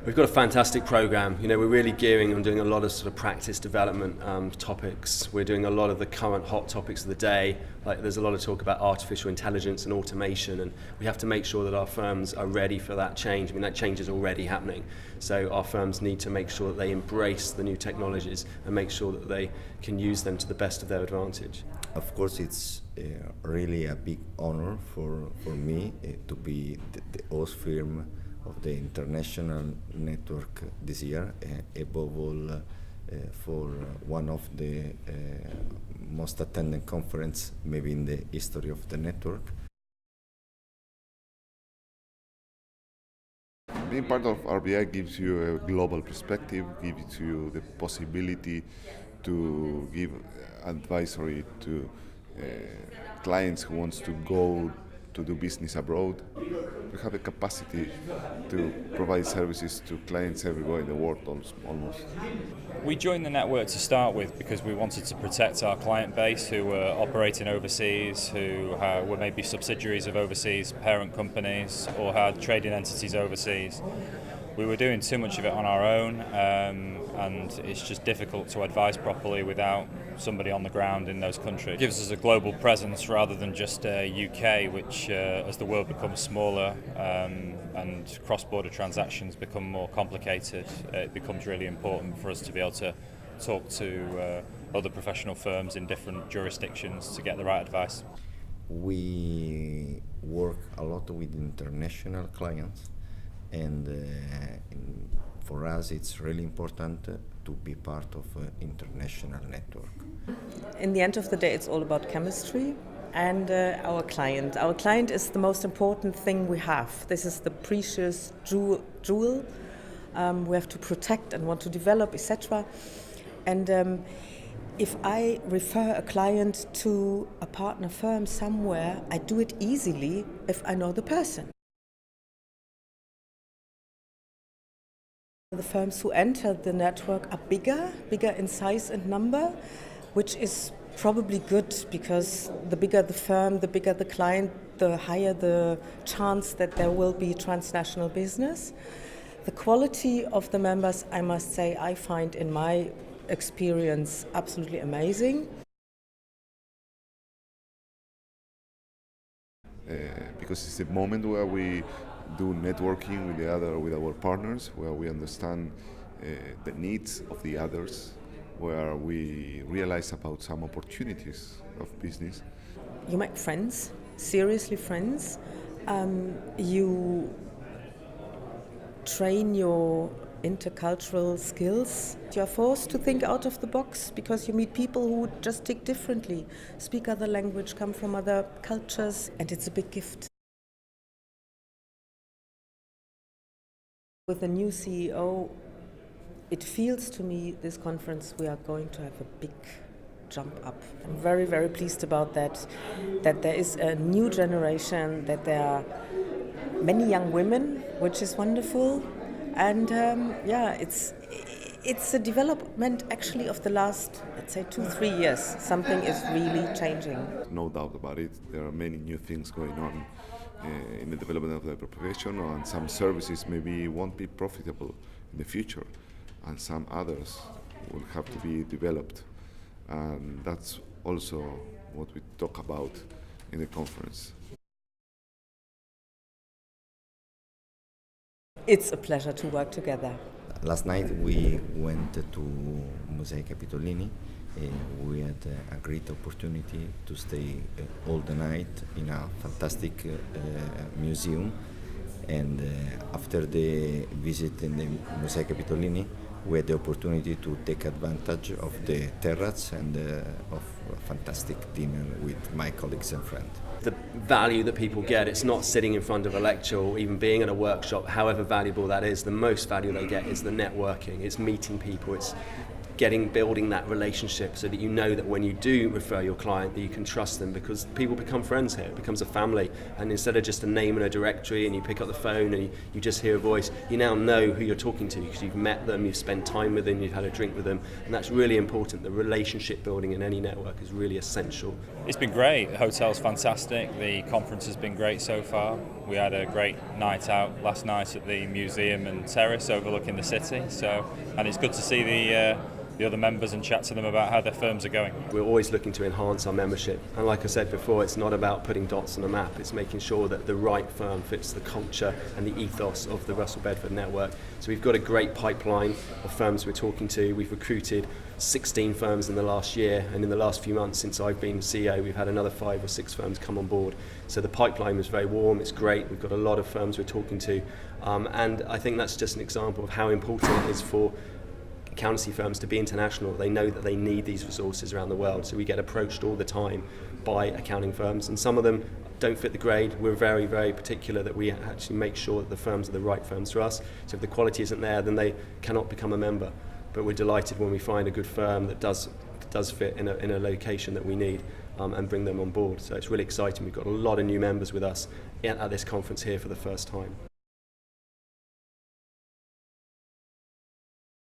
We've got a fantastic program. You know, we're really gearing on doing a lot of sort of practice development topics. We're doing a lot of the current hot topics of the day. Like there's a lot of talk about artificial intelligence and automation, and we have to make sure that our firms are ready for that change. I mean, that change is already happening. So our firms need to make sure that they embrace the new technologies and make sure that they can use them to the best of their advantage. Of course, it's really a big honor for me to be the host firm of the international network this year, above all for one of the most attended conference maybe in the history of the network. Being part of RBI gives you a global perspective, gives you the possibility to give advisory to clients who wants to go to do business abroad. We have a capacity to provide services to clients everywhere in the world almost. We joined the network to start with because we wanted to protect our client base who were operating overseas, who were maybe subsidiaries of overseas parent companies or had trading entities overseas. We were doing too much of it on our own, and it's just difficult to advise properly without somebody on the ground in those countries. It gives us a global presence rather than just UK, which as the world becomes smaller and cross-border transactions become more complicated, it becomes really important for us to be able to talk to other professional firms in different jurisdictions to get the right advice. We work a lot with international clients, and for us it's really important to be part of an international network. In the end of the day, it's all about chemistry and our client. Our client is the most important thing we have. This is the precious jewel we have to protect and want to develop, etc. And if I refer a client to a partner firm somewhere, I do it easily if I know the person. The firms who enter the network are bigger in size and number, which is probably good because the bigger the firm, the bigger the client, the higher the chance that there will be transnational business. The quality of the members, I must say, I find in my experience absolutely amazing. Because it's a moment where we do networking with our partners, where we understand the needs of the others, where we realize about some opportunities of business. You make friends, seriously friends. You train your intercultural skills. You're forced to think out of the box because you meet people who just tick differently, speak other language, come from other cultures, and it's a big gift. With the new CEO, it feels to me this conference we are going to have a big jump up. I'm very, very pleased about that there is a new generation, that there are many young women, which is wonderful. And it's a development actually of the last, let's say, 2-3 years. Something is really changing. No doubt about it. There are many new things going on in the development of the profession, and some services maybe won't be profitable in the future, and some others will have to be developed. And that's also what we talk about in the conference. It's a pleasure to work together. Last night we went to Musei Capitolini. We had a great opportunity to stay all the night in a fantastic museum, and after the visit in the Musei Capitolini we had the opportunity to take advantage of the terrace and of a fantastic dinner with my colleagues and friends. The value that people get, it's not sitting in front of a lecture or even being at a workshop, however valuable that is. The most value they get is the networking, it's meeting people, it's building that relationship so that you know that when you do refer your client that you can trust them, because people become friends here, it becomes a family, and instead of just a name in a directory and you pick up the phone and you just hear a voice, you now know who you're talking to because you've met them, you've spent time with them, you've had a drink with them, and that's really important. The relationship building in any network is really essential. It's been great. The hotel's fantastic. The conference has been great so far. We had a great night out last night at the museum and terrace overlooking the city. And it's good to see the other members and chat to them about how their firms are going. We're always looking to enhance our membership, and like I said before, it's not about putting dots on a map, it's making sure that the right firm fits the culture and the ethos of the Russell Bedford network. So we've got a great pipeline of firms we're talking to. We've recruited 16 firms in the last year, and in the last few months since I've been CEO we've had another 5 or 6 firms come on board. So the pipeline was very warm, it's great, we've got a lot of firms we're talking to, and I think that's just an example of how important it is for accountancy firms to be international. They know that they need these resources around the world, so we get approached all the time by accounting firms, and some of them don't fit the grade. We're very, very particular that we actually make sure that the firms are the right firms for us. So if the quality isn't there, then they cannot become a member. But we're delighted when we find a good firm that does fit in a location that we need, and bring them on board. So it's really exciting. We've got a lot of new members with us at this conference here for the first time.